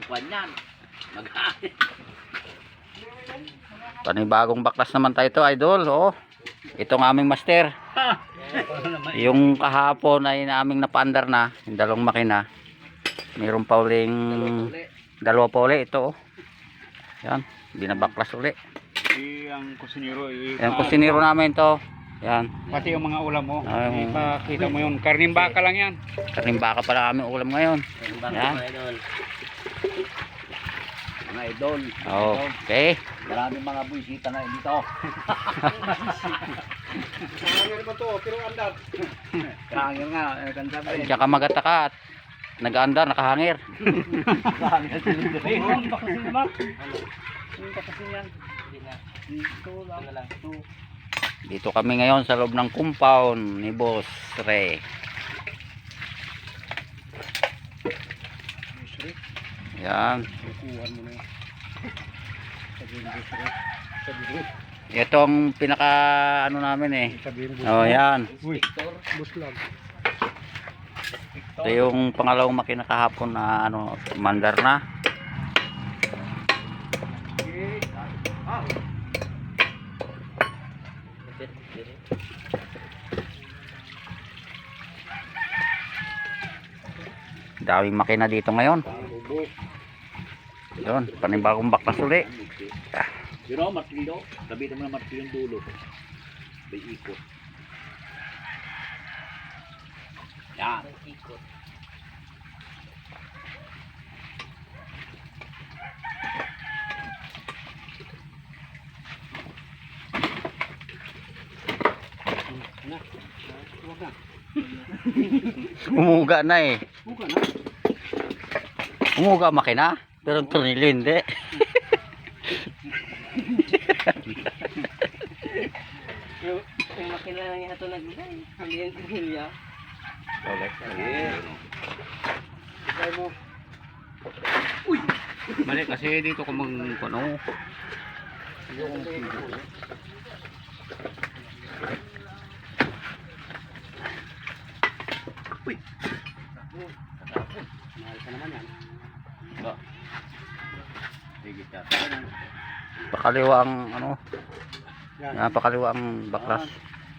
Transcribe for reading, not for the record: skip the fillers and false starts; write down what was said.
kwan yan. Mag-aay. Panibagong baklas naman tayo to, idol. Oh. Itong aming master. Yung kahapon ay naming napaandar na, yung dalawang makina. Mayroon pa uling dalawa pa uli ito. Oh. Yan, binabaklas uli. Ang kusinero. Yung kusinero namin to. Yan. Pati yung mga ulam mo. Ay, Ipakita mo yun. Karning baka lang yan. Karning baka pala kami ulam ngayon. Yan. Mga idol. Okay. Maraming mga buwisita na dito. Kahangin naman to, pero andar. Kahangin nga, ganda ba Diyan ka magataka at nag-aandar, nakahangir. Kahangin sila rin. Baka sinimak. Ang kakasin yan. Dito lang. Dito kami ngayon sa loob ng compound ni Boss Ray. Yan. Kukuhan mo na yan. Sabihin mo siya. Sabihin. Ito ang pinaka ano namin eh. Sabihin mo. Oh, yan. Uy, bus lang. Ito yung pangalawang makina kahapon na ano, mandar na. Daming makina dito ngayon. Yun, panibagong baklas uli. You know, martilyo. Sabihin mo na martilyo yung dulo. May ikot. Yan. Ikot. Umuga na eh. Buka na. Umuga makina, pero ang tornilyo hindi. Yung makina lang yung ito nagbigay. Hindi yung tigilya. Try mo. Mali kasi dito kung ano. Mahal ka naman yan. Pakaliwa ang ano. Yan. Pakaliwa ang baklas.